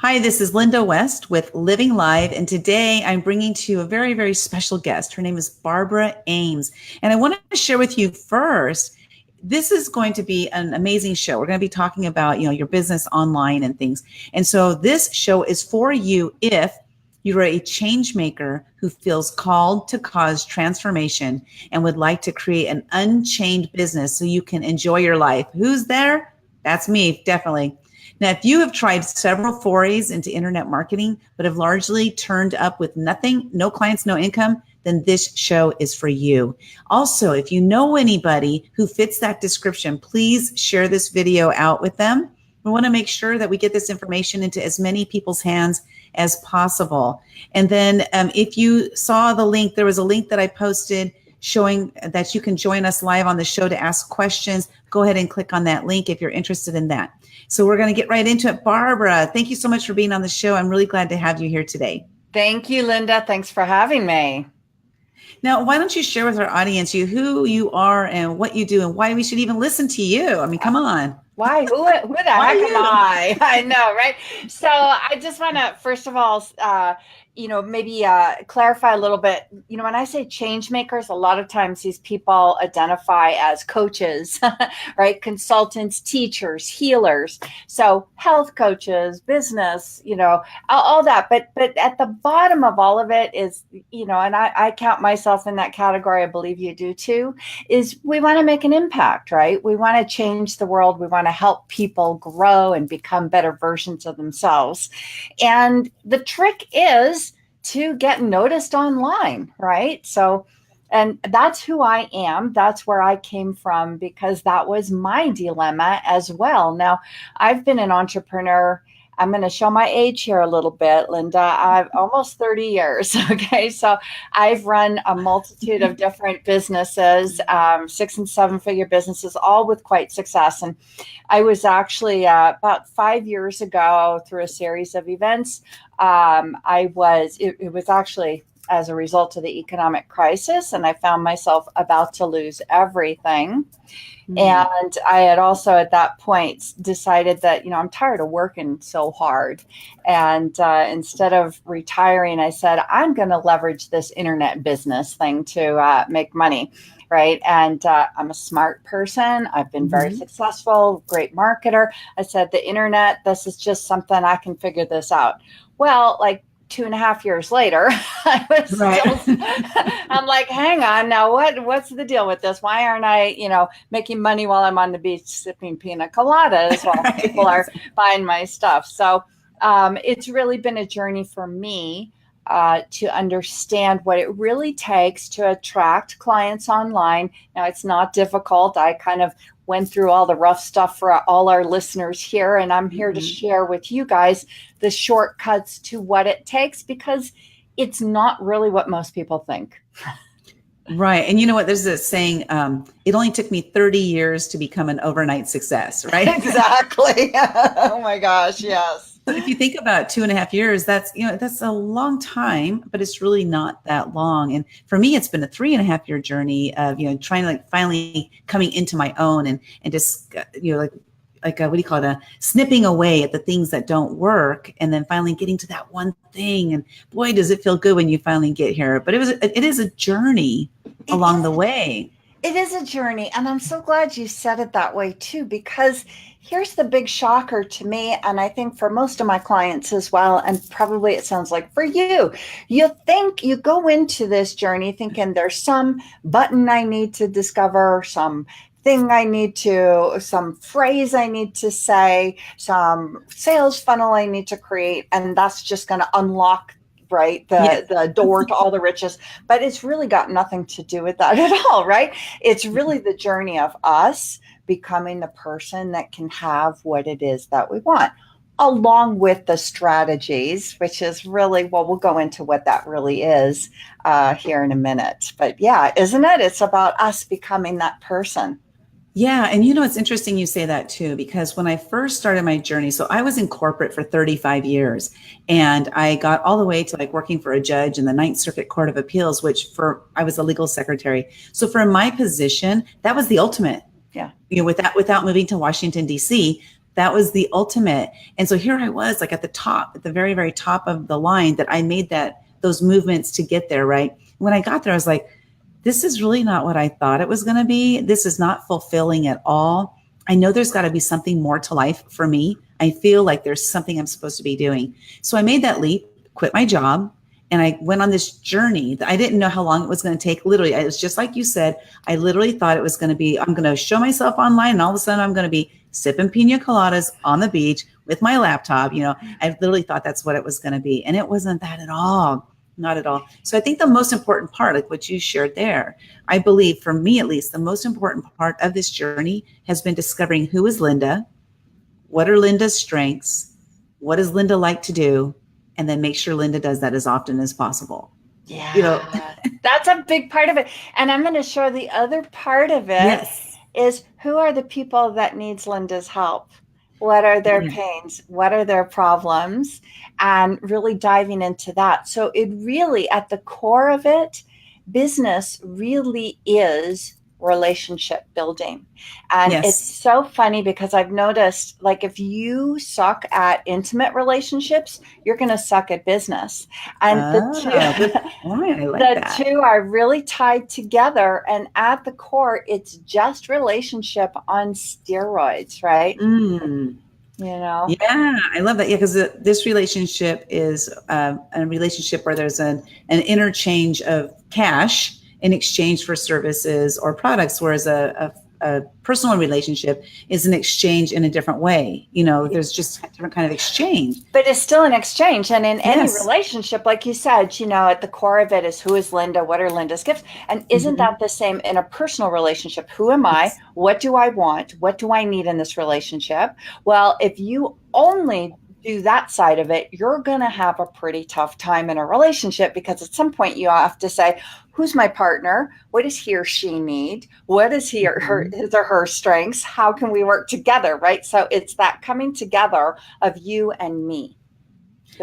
Hi, this is Linda West with Living Live, and today I'm bringing to you a very, very special guest. Her name is Barbara Ames, and I want to share with you first. This is going to be an amazing show. We're going to be talking about, your business online and things. And so this show is for you if you're a change maker who feels called to cause transformation and would like to create an unchained business so you can enjoy your life. Who's there? That's me, definitely. Now, if you have tried several forays into internet marketing, but have largely turned up with nothing, no clients, no income, then this show is for you. Also, if you know anybody who fits that description, please share this video out with them. We want to make sure that we get this information into as many people's hands as possible. And then if you saw the link, there was a link that I posted showing that you can join us live on the show to ask questions. Go ahead and click on that link if you're interested in that. So we're going to get right into it. Barbara, thank you so much for being on the show. I'm really glad to have you here today. Thank you, Linda. Thanks for having me. Now, why don't you share with our audience who you are and what you do and why we should even listen to you? I mean, come on. Why? Who the heck am I? I know, right? So I just want to, first of all, maybe clarify a little bit. When I say change makers, a lot of times these people identify as coaches, right? Consultants, teachers, healers. So health coaches, business, all that. But at the bottom of all of it is, and I count myself in that category. I believe you do too, is we want to make an impact, right? We want to change the world. We want to help people grow and become better versions of themselves. And the trick is to get noticed online, right? So, and that's who I am. That's where I came from because that was my dilemma as well. Now, I've been an entrepreneur. I'm going to show my age here a little bit, Linda. I've almost 30 years. Okay. So I've run a multitude of different businesses, 6 and 7 figure businesses, all with quite success. And I was actually about 5 years ago through a series of events. It was actually as a result of the economic crisis, and I found myself about to lose everything. And I had also at that point decided that, I'm tired of working so hard. And instead of retiring, I said, I'm going to leverage this internet business thing to make money. Right. And I'm a smart person. I've been very successful, great marketer. I said, the internet, this is just something I can figure this out. Well, like 2.5 years later, I was still, I'm like, hang on now, what's the deal with this? Why aren't I, making money while I'm on the beach sipping pina coladas while people are buying my stuff? So it's really been a journey for me to understand what it really takes to attract clients online. Now, it's not difficult. I kind of went through all the rough stuff for all our listeners here, and I'm here to share with you guys the shortcuts to what it takes because it's not really what most people think. Right. And you know what? There's this saying, it only took me 30 years to become an overnight success, right? Exactly. Oh my gosh. Yes. So if you think about 2.5 years, that's a long time, but it's really not that long. And for me, it's been a 3.5 year journey of, trying to finally coming into my own and just, what do you call it? Snipping away at the things that don't work and then finally getting to that one thing. And boy, does it feel good when you finally get here. But it is a journey along the way. It is a journey. And I'm so glad you said it that way too, because here's the big shocker to me. And I think for most of my clients as well, and probably it sounds like for you, you think you go into this journey thinking there's some button I need to discover, some phrase I need to say, some sales funnel I need to create, and that's just going to unlock the door to all the riches. But it's really got nothing to do with that at all, right? It's really the journey of us becoming the person that can have what it is that we want, along with the strategies, which is really, we'll go into what that really is here in a minute. But yeah, isn't it? It's about us becoming that person. Yeah. And it's interesting you say that too, because when I first started my journey, so I was in corporate for 35 years and I got all the way to working for a judge in the Ninth Circuit Court of Appeals, I was a legal secretary. So for my position, that was the ultimate. Yeah. Without moving to Washington, D.C., That was the ultimate. And so here I was, like at the top, at the very, very top of the line, that I made those movements to get there. Right. When I got there, I was like, this is really not what I thought it was going to be. This is not fulfilling at all. I know there's got to be something more to life for me. I feel like there's something I'm supposed to be doing. So I made that leap, quit my job, and I went on this journey that I didn't know how long it was going to take. Literally, it was just like you said. I literally thought it was going to be, I'm going to show myself online, and all of a sudden I'm going to be sipping pina coladas on the beach with my laptop. I literally thought that's what it was going to be. And it wasn't that at all. Not at all. So I think the most important part, like what you shared there, I believe for me at least, the most important part of this journey has been discovering who is Linda, what are Linda's strengths, what does Linda like to do, and then make sure Linda does that as often as possible. Yeah, that's a big part of it. And I'm going to show the other part of it. Yes. Is who are the people that needs Linda's help? What are their pains? What are their problems? And really diving into that. So it really, at the core of it, business really is relationship building. And it's so funny because I've noticed, like, if you suck at intimate relationships, you're going to suck at business. And the two are really tied together. And at the core, it's just relationship on steroids, right? Yeah, I love that. Yeah, because this relationship is a relationship where there's an interchange of cash in exchange for services or products, whereas a personal relationship is an exchange in a different way. There's just a different kind of exchange. But it's still an exchange. And in any relationship, like you said, at the core of it is who is Linda? What are Linda's gifts? And isn't that the same in a personal relationship? Who am I? What do I want? What do I need in this relationship? Well, if you only do that side of it, you're going to have a pretty tough time in a relationship, because at some point you have to say, who's my partner? What does he or she need? What is his or her strengths? How can we work together? Right. So it's that coming together of you and me.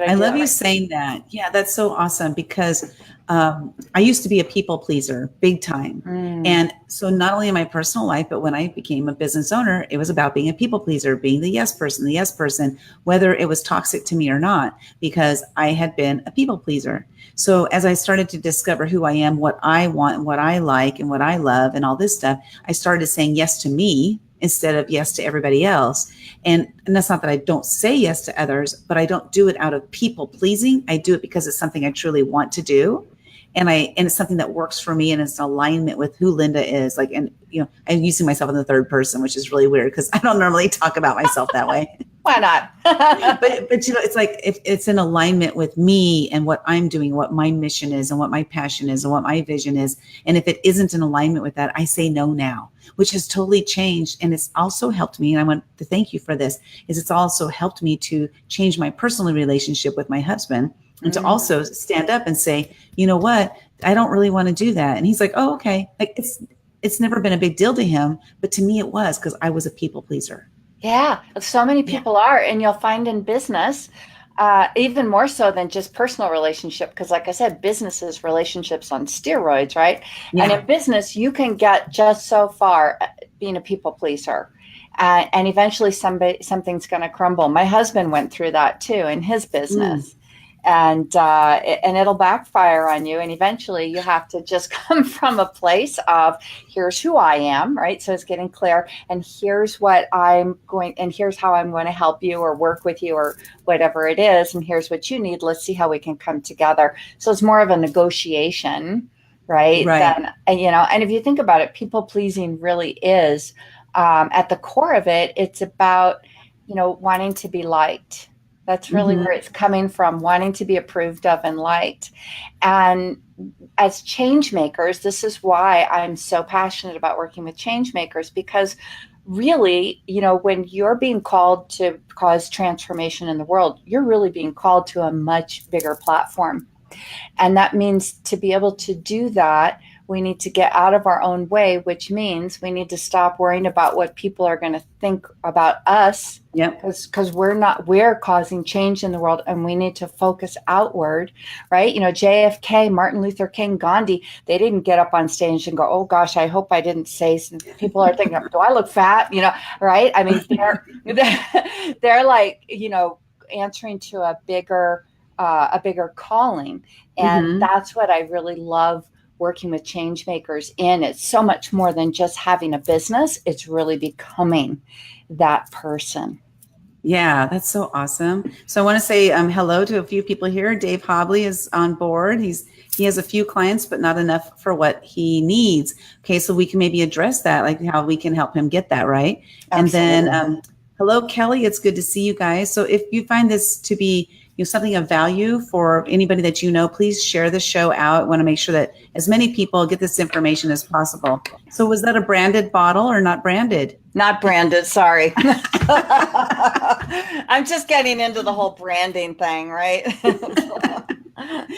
I love you saying that. Yeah, that's so awesome, because I used to be a people pleaser big time. And so not only in my personal life, but when I became a business owner, it was about being a people pleaser, being the yes person, whether it was toxic to me or not, because I had been a people pleaser. So as I started to discover who I am, what I want, and what I like, and what I love, and all this stuff, I started saying yes to me instead of yes to everybody else. And that's not that I don't say yes to others, but I don't do it out of people pleasing. I do it because it's something I truly want to do. And it's something that works for me, and it's in alignment with who Linda is. Like, and I'm using myself in the third person, which is really weird because I don't normally talk about myself that way. Why not? but it's like, if it's in alignment with me and what I'm doing, what my mission is, and what my passion is, and what my vision is. And if it isn't in alignment with that, I say no now, which has totally changed. And it's also helped me, and I want to thank you for this, is it's also helped me to change my personal relationship with my husband, and to also stand up and say, you know what, I don't really want to do that. And he's like, oh, okay. Like, it's never been a big deal to him, but to me it was, because I was a people pleaser. Yeah, so many people are. And you'll find in business, even more so than just personal relationship, because like I said, business is relationships on steroids, right? Yeah. And in business, you can get just so far being a people pleaser. And eventually something's going to crumble. My husband went through that too in his business. And it'll backfire on you. And eventually you have to just come from a place of, here's who I am, right? So it's getting clear. And here's what I'm going, and here's how I'm going to help you or work with you or whatever it is. And here's what you need. Let's see how we can come together. So it's more of a negotiation, right? Than, and if you think about it, people pleasing really is, at the core of it, it's about, wanting to be liked. That's really where it's coming from, wanting to be approved of and liked. And as change makers, this is why I'm so passionate about working with change makers, because really, when you're being called to cause transformation in the world, you're really being called to a much bigger platform. And that means to be able to do that, We need to get out of our own way, which means we need to stop worrying about what people are going to think about us. Yep. Because we're causing change in the world, and we need to focus outward, right? JFK, Martin Luther King, Gandhi, they didn't get up on stage and go, oh gosh, I hope I didn't say some, people are thinking, do I look fat? Right? I mean, they're like, answering to a bigger calling. And that's what I really love working with change makers in. It's so much more than just having a business. It's really becoming that person. Yeah, that's so awesome. So I want to say hello to a few people here. Dave Hobley is on board. He has a few clients, but not enough for what he needs. Okay, so we can maybe address that, like how we can help him get that right. Absolutely. And then hello, Kelly. It's good to see you guys. So if you find this to be something of value for anybody that you know, please share the show out. I want to make sure that as many people get this information as possible. So was that a branded bottle or not branded? Not branded, sorry. I'm just getting into the whole branding thing, right?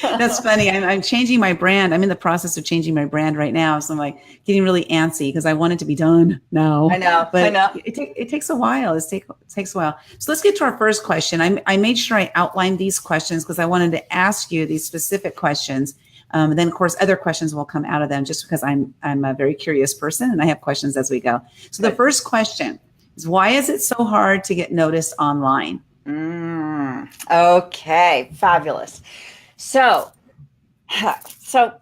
That's funny. I'm changing my brand. I'm in the process of changing my brand right now. So I'm like getting really antsy because I want it to be done now. I know. But it takes a while. It takes a while. So let's get to our first question. I made sure I outlined these questions because I wanted to ask you these specific questions. And then, of course, other questions will come out of them just because I'm a very curious person and I have questions as we go. So the first question is, why is it so hard to get noticed online? Okay, fabulous. So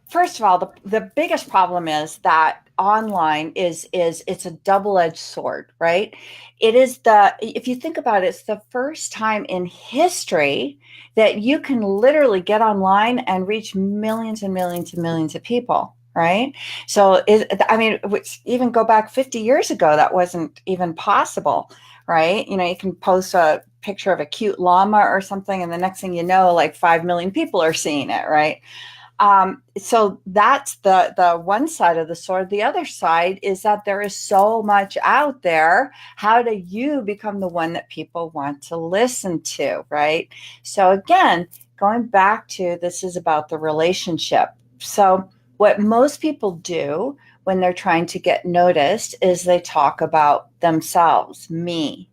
first of all, the biggest problem is that online it's a double-edged sword, right? If you think about it, it's the first time in history that you can literally get online and reach millions and millions and millions of people, right? So even go back 50 years ago, that wasn't even possible, right? You can post a picture of a cute llama or something, and the next thing you know, like 5 million people are seeing it, right? So that's the one side of the sword. The other side is that there is so much out there. How do you become the one that people want to listen to, right? So again, going back to, this is about the relationship. So what most people do when they're trying to get noticed is they talk about themselves, me.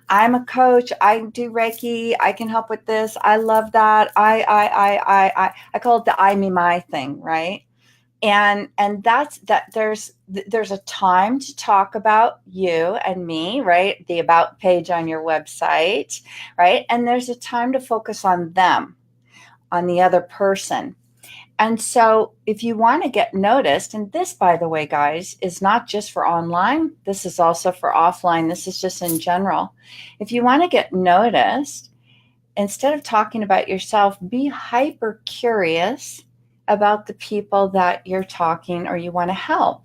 I'm a coach. I do Reiki. I can help with this. I love that. I call it the I, me, my thing, right? And that's that. There's a time to talk about you and me, right? The about page on your website, right? And there's a time to focus on them, on the other person. And so if you want to get noticed, and this, by the way, guys, is not just for online, this is also for offline. This is just in general. If you want to get noticed, instead of talking about yourself, be hyper curious about the people that you're talking or you want to help.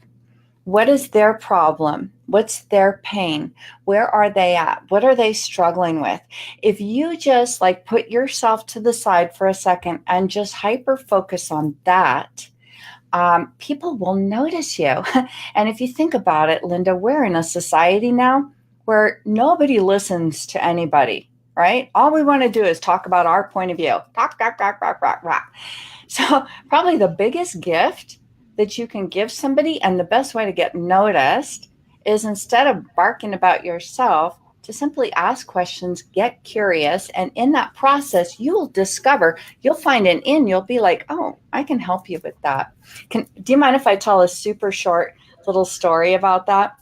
What is their problem? What's their pain? Where are they at? What are they struggling with? If you just put yourself to the side for a second and just hyper focus on that, people will notice you. And if you think about it, Linda, we're in a society now where nobody listens to anybody, right? All we want to do is talk about our point of view. Talk. So probably the biggest gift that you can give somebody, and the best way to get noticed, is instead of barking about yourself, to simply ask questions, get curious, and in that process, you'll find an in. You'll be like, oh, I can help you with that. Do you mind if I tell a super short little story about that?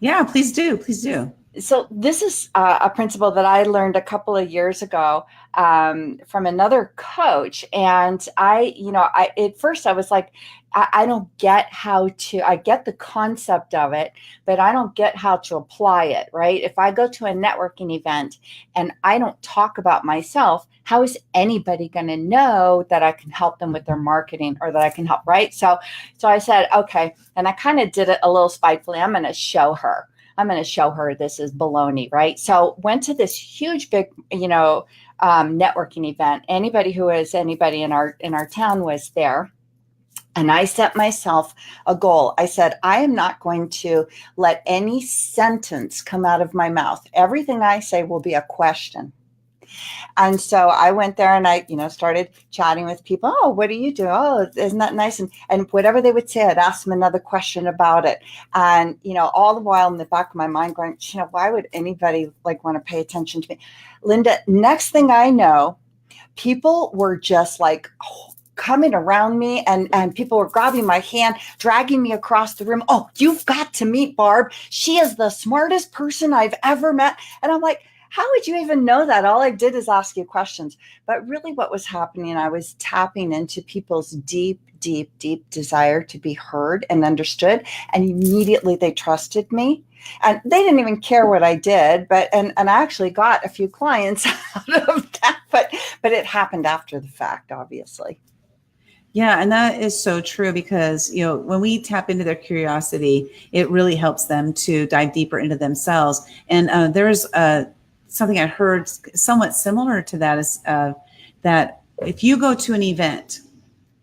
Yeah, please do. Please do. So this is a principle that I learned a couple of years ago from another coach. And at first I was like, I don't get I get the concept of it, but I don't get how to apply it, right? If I go to a networking event and I don't talk about myself, how is anybody going to know that I can help them with their marketing or that I can help, right? So I said, okay. And I kind of did it a little spitefully. I'm going to show her this is baloney, right? So went to this huge, big, networking event. Anybody in our town was there. And I set myself a goal. I said, I am not going to let any sentence come out of my mouth. Everything I say will be a question. And so I went there and I, started chatting with people. Oh, what do you do? Oh, isn't that nice? And whatever they would say, I'd ask them another question about it. And, all the while in the back of my mind going, why would anybody like want to pay attention to me? Linda, next thing I know, people were just like, coming around me, and people were grabbing my hand, dragging me across the room. Oh, you've got to meet Barb. She is the smartest person I've ever met. And I'm like, how would you even know that? All I did is ask you questions. But really what was happening, I was tapping into people's deep, deep, deep desire to be heard and understood. And immediately they trusted me. And they didn't even care what I did, and I actually got a few clients out of that, but it happened after the fact, obviously. Yeah, and that is so true because, when we tap into their curiosity, it really helps them to dive deeper into themselves. And there's something I heard somewhat similar to that is that if you go to an event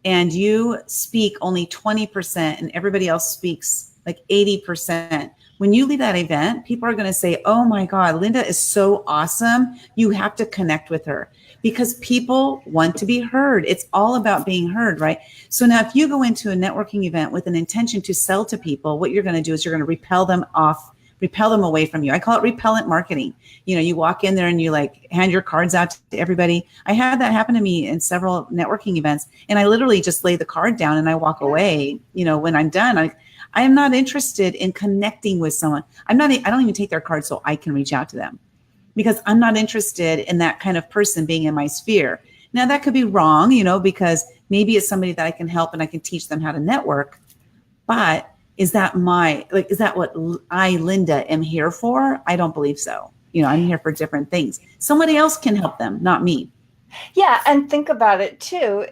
and you speak only 20% and everybody else speaks like 80%, when you leave that event, people are going to say, oh my God, Linda is so awesome. You have to connect with her because people want to be heard. It's all about being heard, right? So now if you go into a networking event with an intention to sell to people, what you're going to do is you're going to repel them away from you. I call it repellent marketing. You walk in there and you like hand your cards out to everybody. I had that happen to me in several networking events, and I literally just lay the card down and I walk away. When I'm done, I am not interested in connecting with someone. I don't even take their card so I can reach out to them because I'm not interested in that kind of person being in my sphere. Now that could be wrong, because maybe it's somebody that I can help and I can teach them how to network. But is that what I, Linda, am here for? I don't believe so. I'm here for different things. Somebody else can help them, not me. Yeah. And think about it too.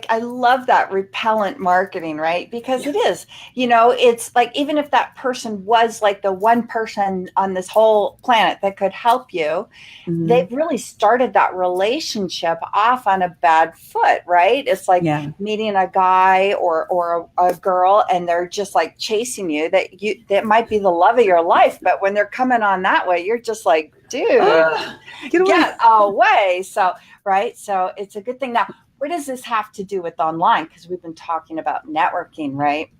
I love that repellent marketing, right? Because it is, it's like, even if that person was like the one person on this whole planet that could help you, they've really started that relationship off on a bad foot, right? It's like meeting a guy or a girl and they're just like chasing you, that might be the love of your life. But when they're coming on that way, you're just like, dude, get away. So, right. So it's a good thing. Now, what does this have to do with online? Because we've been talking about networking, right?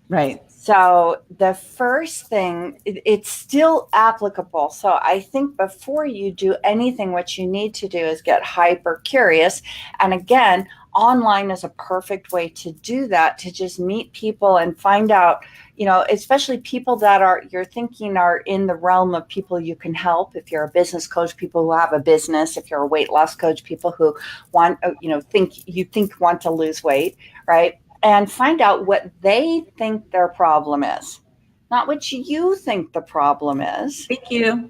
Right. So the first thing, it's still applicable. So I think before you do anything, what you need to do is get hyper curious. And again, online is a perfect way to do that, to just meet people and find out, especially people that you're thinking are in the realm of people you can help. If you're a business coach, people who have a business. If you're a weight loss coach, people who want, want to lose weight, right? And find out what they think their problem is, not what you think the problem is. Thank you.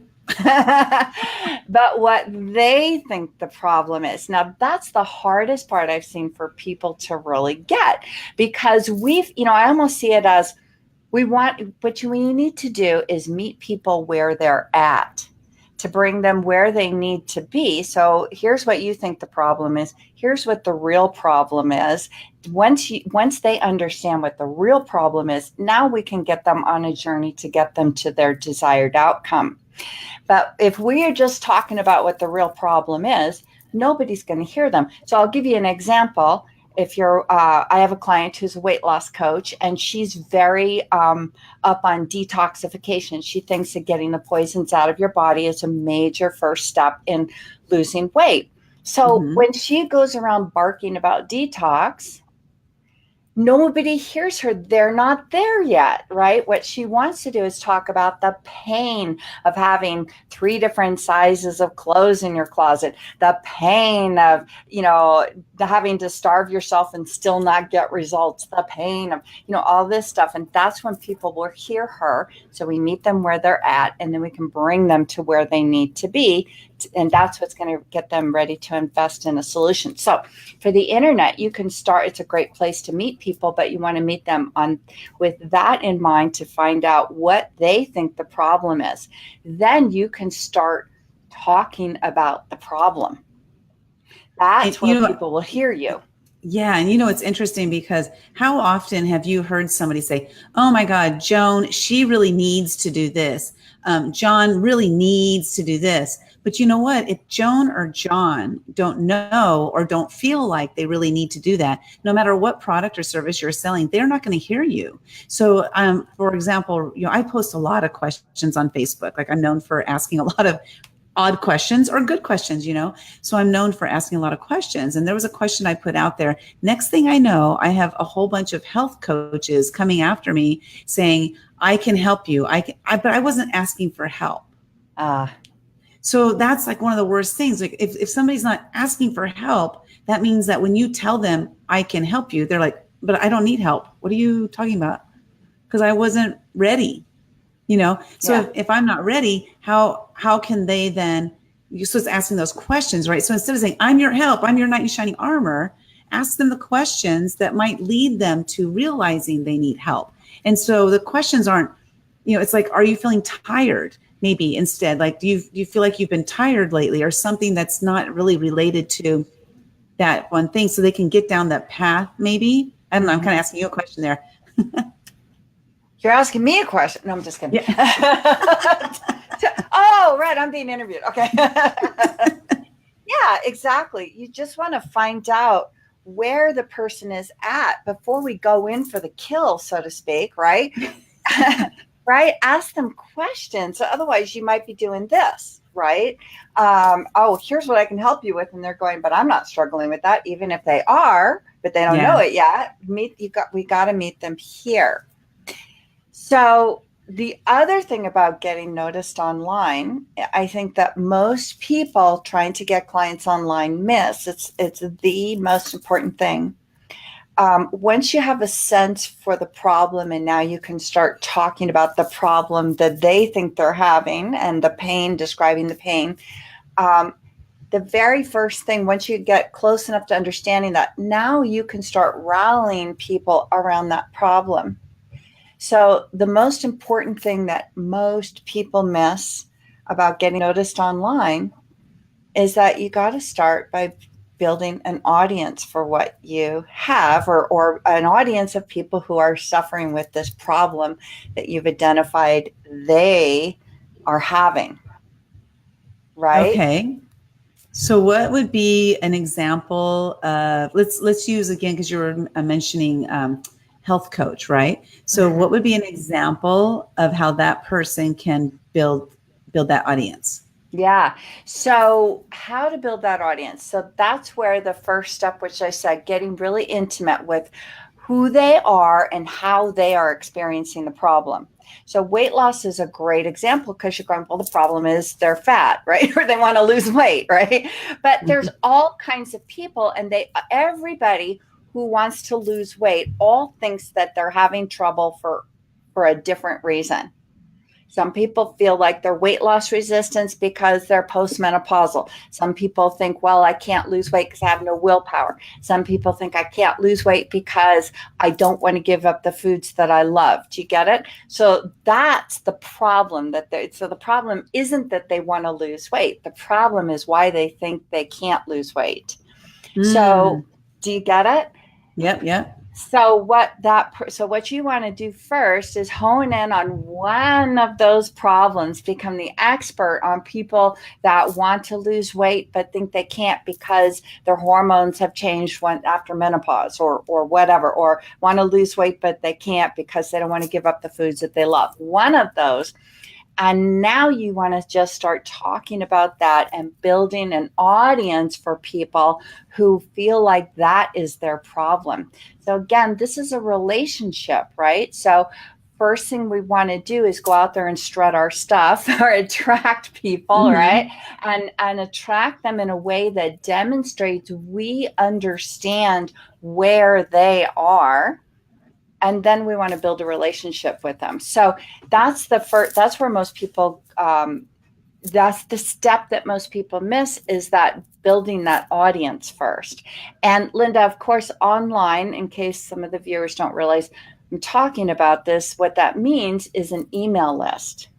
But what they think the problem is. Now, that's the hardest part I've seen for people to really get, because I almost see it as what we need to do is meet people where they're at, to bring them where they need to be. So here's what you think the problem is. Here's what the real problem is. Once they understand what the real problem is, now we can get them on a journey to get them to their desired outcome. But if we are just talking about what the real problem is, nobody's going to hear them. So I'll give you an example. I have a client who's a weight loss coach, and she's very up on detoxification. She thinks that getting the poisons out of your body is a major first step in losing weight. So when she goes around barking about detox, nobody hears her. They're not there yet, right? What she wants to do is talk about the pain of having 3 different sizes of clothes in your closet, the pain of, having to starve yourself and still not get results, the pain of, all this stuff. And that's when people will hear her. So we meet them where they're at, and then we can bring them to where they need to be. And that's what's going to get them ready to invest in a solution. So for the internet, you can start. It's a great place to meet people, but you want to meet them with that in mind, to find out what they think the problem is. Then you can start talking about the problem. That's where people will hear you. Yeah, and it's interesting because how often have you heard somebody say, "Oh my God, Joan, she really needs to do this. John really needs to do this." But you know what? If Joan or John don't know or don't feel like they really need to do that, no matter what product or service you're selling, they're not going to hear you. So, for example, I post a lot of questions on Facebook. Like I'm known for asking a lot of odd questions or good questions. So I'm known for asking a lot of questions. And there was a question I put out there. Next thing I know, I have a whole bunch of health coaches coming after me saying, I can help you. But I wasn't asking for help. Uh, So that's like one of the worst things. Like if somebody's not asking for help, that means that when you tell them I can help you, they're like, but I don't need help. What are you talking about? Because I wasn't ready. So yeah. if I'm not ready, how can they then? So it's asking those questions, right? So instead of saying I'm your help, I'm your knight in shining armor, ask them the questions that might lead them to realizing they need help. And so the questions aren't, it's like, are you feeling tired? Maybe instead, like, do you feel like you've been tired lately, or something that's not really related to that one thing, so they can get down that path. Maybe I don't know. I'm kind of asking you a question there. You're asking me a question. No, I'm just kidding. Yeah. Oh, right. I'm being interviewed. Okay. Yeah, exactly. You just want to find out where the person is at before we go in for the kill, so to speak, right? Right? Ask them questions. Otherwise, you might be doing this, right? Oh, here's what I can help you with. And they're going, but I'm not struggling with that, even if they are, but they don't know Yeah. it yet. We got to meet them here. So the other thing about getting noticed online, I think that most people trying to get clients online miss. It's the most important thing. Once you have a sense for the problem, and now you can start talking about the problem that they think they're having and the pain, describing the pain. Um, the very first thing, once you get close enough to understanding that, now you can start rallying people around that problem. So, the most important thing that most people miss about getting noticed online is that you got to start by building an audience for what you have, or an audience of people who are suffering with this problem that you've identified they are having, right? Okay. So what would be an example of, let's use again, because you were mentioning health coach, right? So what Mhm. would be an example of how that person can build that audience? Yeah. So, how to build that audience? So, that's where the first step, which I said, getting really intimate with who they are and how they are experiencing the problem. So, weight loss is a great example because you're going, well, the problem is they're fat, right? Or they want to lose weight, right? But there's all kinds of people, and everybody who wants to lose weight all thinks that they're having trouble for a different reason. Some people feel like they're weight loss resistance because they're postmenopausal. Some people think, well, I can't lose weight because I have no willpower. Some people think I can't lose weight because I don't want to give up the foods that I love. Do you get it? So that's the problem so the problem isn't that they want to lose weight. The problem is why they think they can't lose weight. So Mm. do you get it? Yep, yep. So what you want to do first is hone in on one of those problems, become the expert on people that want to lose weight but think they can't because their hormones have changed after menopause, or whatever, or want to lose weight but they can't because they don't want to give up the foods that they love. One of those. And now you want to just start talking about that and building an audience for people who feel like that is their problem. So, again, this is a relationship, right? So, first thing we want to do is go out there and strut our stuff or attract people, right? Hmm. And attract them in a way that demonstrates we understand where they are, and then we want to build a relationship with them. So that's where most people, that's the step that most people miss, is that building that audience first. And Linda, of course, online, in case some of the viewers don't realize I'm talking about this, what that means is an email list,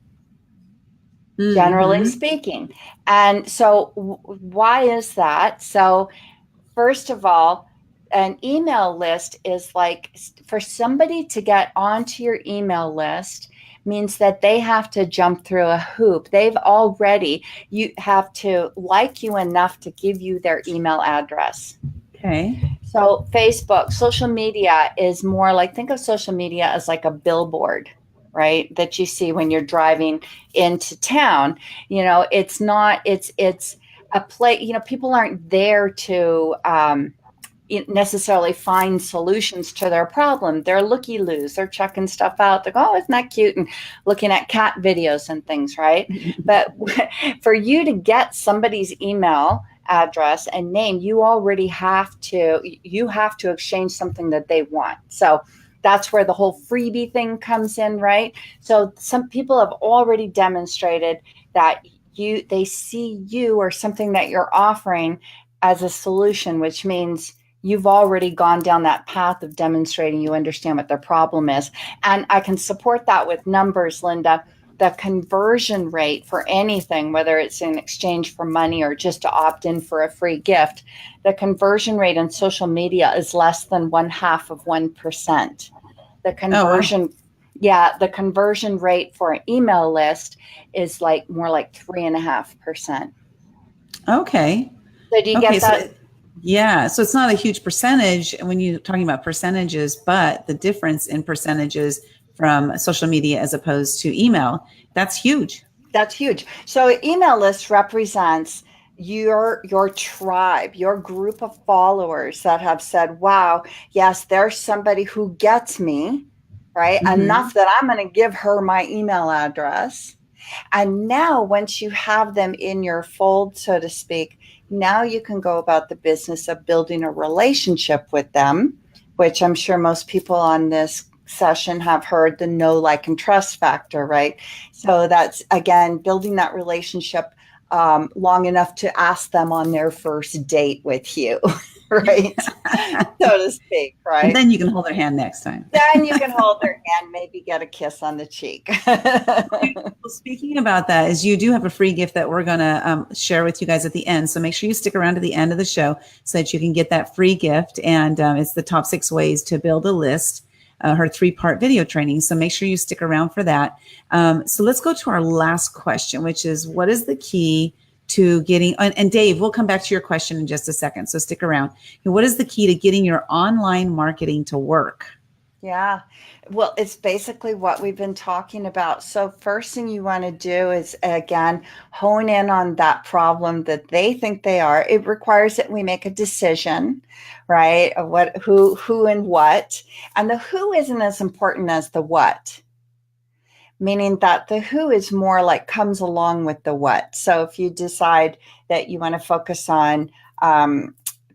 generally Hmm. speaking. And so why is that? So first of all, an email list is like, for somebody to get onto your email list means that they have to jump through a hoop. You have to like you enough to give you their email address. Okay. So Facebook, social media is more like, think of social media as like a billboard, right? That you see when you're driving into town. It's not, it's a play, people aren't there to, necessarily find solutions to their problem. They're looky-loos. They're checking stuff out. They go, oh, isn't that cute? And looking at cat videos and things, right? But for you to get somebody's email address and name, you have to exchange something that they want. So that's where the whole freebie thing comes in, right? So some people have already demonstrated that they see you or something that you're offering as a solution, which means you've already gone down that path of demonstrating you understand what their problem is. And I can support that with numbers, Linda. The conversion rate for anything, whether it's in exchange for money or just to opt in for a free gift, the conversion rate on social media is less than 0.5%. The conversion, Oh, wow. yeah, the conversion rate for an email list is like more like 3.5%. Okay. So do you Okay. get So, that? yeah. So it's not a huge percentage when you're talking about percentages, but the difference in percentages from social media as opposed to email, that's huge. That's huge. So email list represents your tribe, your group of followers that have said, wow, yes, there's somebody who gets me, right? Mm-hmm. Enough that I'm going to give her my email address. And now, once you have them in your fold, so to speak, now you can go about the business of building a relationship with them, which I'm sure most people on this session have heard the know, like, and trust factor, right? So that's, again, building that relationship long enough to ask them on their first date with you, right? So to speak, And right? then you can hold their hand next time. Then you can hold their hand, maybe get a kiss on the cheek. Well, speaking about that, is you do have a free gift that we're going to share with you guys at the end. So make sure you stick around to the end of the show so that you can get that free gift. And it's the top 6 ways to build a list, her 3-part video training. So make sure you stick around for that. So let's go to our last question, which is, what is the key to getting, and Dave, we'll come back to your question in just a second. So stick around. What is the key to getting your online marketing to work? Yeah. Well, it's basically what we've been talking about. So first thing you want to do is, again, hone in on that problem that they think they are. It requires that we make a decision, right? Of who and what. And the who isn't as important as the what, meaning that the who is more like comes along with the what. So if you decide that you want to focus on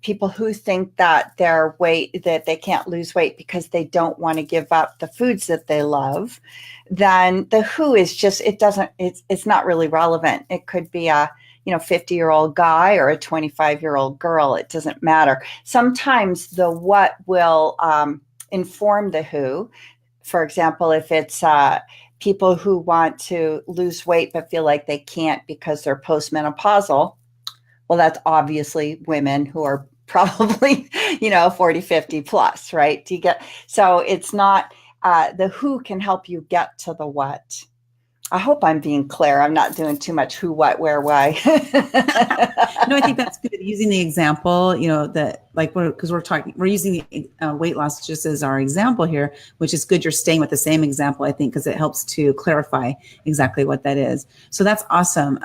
people who think that that they can't lose weight because they don't want to give up the foods that they love, then the who is just, it's not really relevant. It could be a 50-year-old guy or a 25-year-old girl. It doesn't matter. Sometimes the what will inform the who. For example, if it's people who want to lose weight but feel like they can't because they're postmenopausal, well, that's obviously women who are probably 40, 50 plus, right? So it's not, the who can help you get to the what. I hope I'm being clear. I'm not doing too much who, what, where, why. No, I think that's good. Using the example, that like we're using the weight loss just as our example here, which is good. You're staying with the same example, I think, because it helps to clarify exactly what that is. So that's awesome.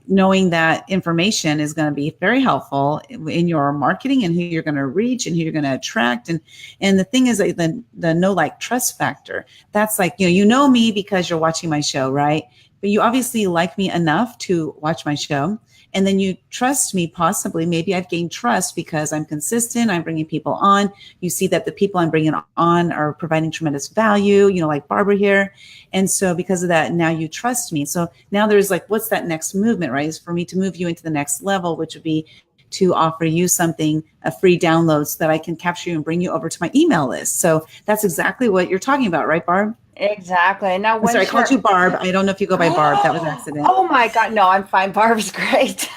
Knowing that information is going to be very helpful in your marketing and who you're going to reach and who you're going to attract. And the thing is, like, the know, like, trust factor. That's like, you know me because you're watching my show, right? But you obviously like me enough to watch my show. And then you trust me, possibly. Maybe I've gained trust because I'm consistent. I'm bringing people on. You see that the people I'm bringing on are providing tremendous value, like Barbara here. And so because of that, now you trust me. So now there's like, what's that next movement, right? Is for me to move you into the next level, which would be to offer you something, a free download, so that I can capture you and bring you over to my email list. So that's exactly what you're talking about, right, Barb? Exactly. Now, I'm sorry, I once called you're, you Barb. I don't know if you go by Barb. That was an accident. oh my God, no, I'm fine. Barb's great.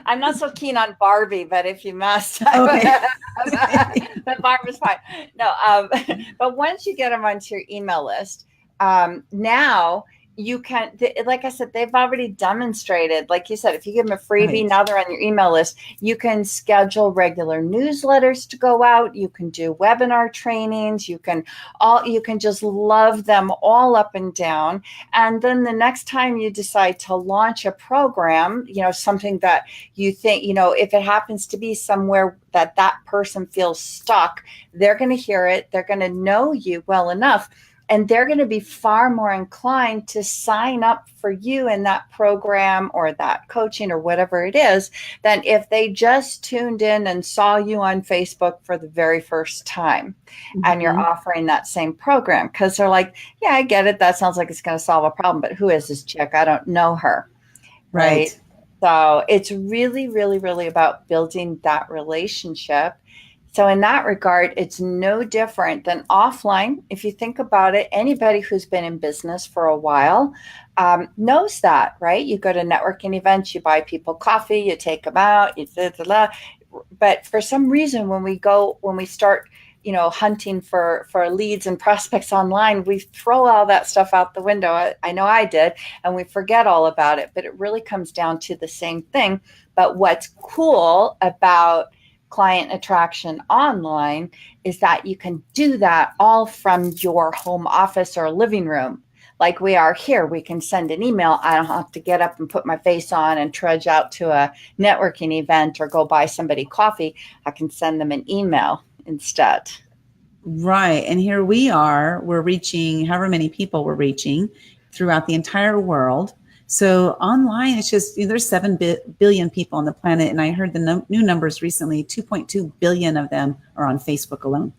I'm not so keen on Barbie, but if you must, Okay. but Barbara's fine. No, but once you get them onto your email list, now you can, like I said, they've already demonstrated, like you said, if you give them a freebie, Right. now they're on your email list, you can schedule regular newsletters to go out. You can do webinar trainings. You can just love them all up and down. And then the next time you decide to launch a program, something that you think, if it happens to be somewhere that person feels stuck, they're going to hear it. They're going to know you well enough, and they're going to be far more inclined to sign up for you in that program or that coaching or whatever it is than if they just tuned in and saw you on Facebook for the very first time and you're Mhm. offering that same program. Because they're like, yeah, I get it. That sounds like it's going to solve a problem. But who is this chick? I don't know her. Right. Right. So it's really, really, really about building that relationship. So in that regard, it's no different than offline. If you think about it, anybody who's been in business for a while knows that, right? You go to networking events, you buy people coffee, you take them out, but for some reason, when we start, hunting for leads and prospects online, we throw all that stuff out the window. I know I did, and we forget all about it. But it really comes down to the same thing. But what's cool about client attraction online is that you can do that all from your home office or living room. Like we are here, we can send an email. I don't have to get up and put my face on and trudge out to a networking event or go buy somebody coffee. I can send them an email instead. Right. And here we're reaching however many people we're reaching throughout the entire world. So online, it's just, there's 7 billion people on the planet. And I heard the new numbers recently, 2.2 billion of them are on Facebook alone.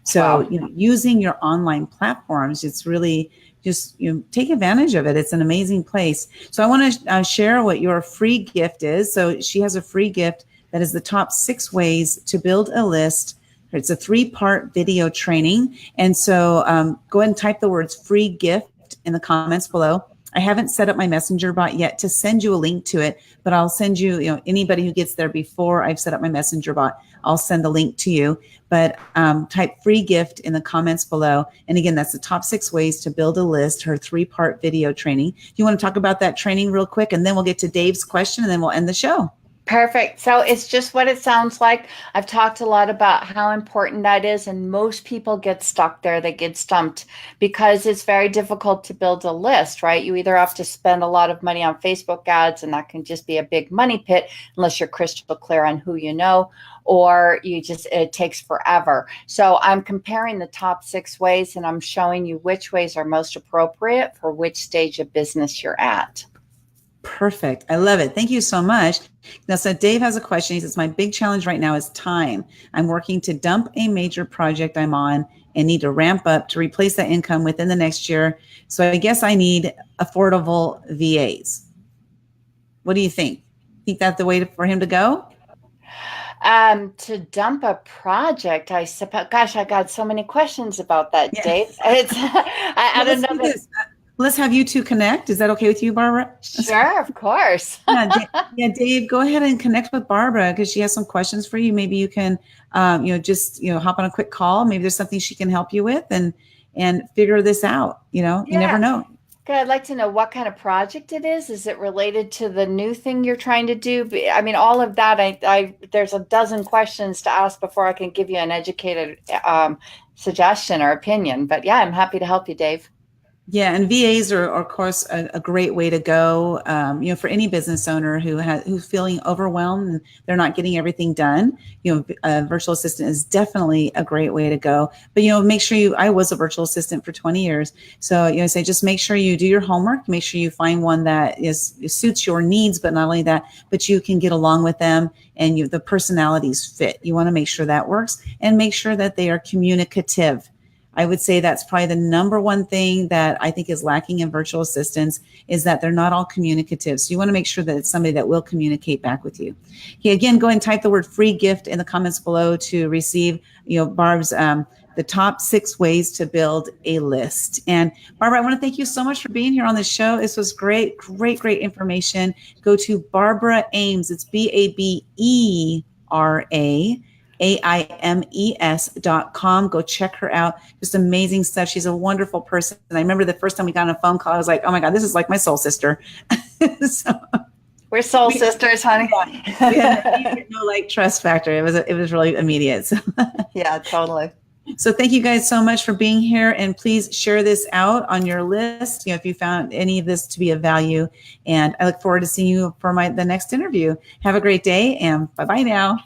So, Wow. using your online platforms, it's really just, take advantage of it. It's an amazing place. So I want to share what your free gift is. So she has a free gift that is the top 6 ways to build a list. It's a 3-part video training. And so go ahead and type the words free gift in the comments below. I haven't set up my messenger bot yet to send you a link to it, but I'll send you, anybody who gets there before I've set up my messenger bot, I'll send the link to you. But type free gift in the comments below. And again, that's the top 6 ways to build a list, her 3-part video training. Do you want to talk about that training real quick? And then we'll get to Dave's question and then we'll end the show. Perfect. So it's just what it sounds like. I've talked a lot about how important that is, and most people get stuck there. They get stumped because it's very difficult to build a list, right? You either have to spend a lot of money on Facebook ads, and that can just be a big money pit unless you're crystal clear on who you know, or it takes forever. So I'm comparing the top 6 ways, and I'm showing you which ways are most appropriate for which stage of business you're at. Perfect. I love it. Thank you so much. Now, so Dave has a question. He says, my big challenge right now is time. I'm working to dump a major project I'm on and need to ramp up to replace that income within the next year. So I guess I need affordable VAs. What do you think? Think that's the way for him to go? To dump a project, I suppose. Gosh, I got so many questions about that, Yeah. Dave. It's I Well, don't let's know do that. this. Let's have you two connect. Is that okay with you, Barbara? Sure, of course. Yeah, Dave, go ahead and connect with Barbara because she has some questions for you. Maybe you can, just hop on a quick call. Maybe there's something she can help you with and figure this out. You never Yeah. know. Good. I'd like to know what kind of project it is. Is it related to the new thing you're trying to do? I mean, all of that. There's a dozen questions to ask before I can give you an educated suggestion or opinion. But yeah, I'm happy to help you, Dave. Yeah, and VAs are, of course, a great way to go. For any business owner who's feeling overwhelmed and they're not getting everything done, a virtual assistant is definitely a great way to go. But make sure I was a virtual assistant for 20 years, so say just make sure you do your homework. Make sure you find one that suits your needs, but not only that, but you can get along with them and the personalities fit. You want to make sure that works and make sure that they are communicative. I would say that's probably the number one thing that I think is lacking in virtual assistants is that they're not all communicative. So you want to make sure that it's somebody that will communicate back with you. Okay, again, go and type the word free gift in the comments below to receive, Barb's the top 6 ways to build a list. And Barbara, I want to thank you so much for being here on the show. This was great, great, great information. Go to Barbera Ames. It's BABERA. AIMES.com. Go check her out. Just amazing stuff. She's a wonderful person. And I remember the first time we got on a phone call, I was like, oh my God, this is like my soul sister. So, we're soul sisters, honey. We had no like trust factor. It was really immediate. So. Yeah, totally. So thank you guys so much for being here, and please share this out on your list, if you found any of this to be of value. And I look forward to seeing you for the next interview. Have a great day, and bye-bye now.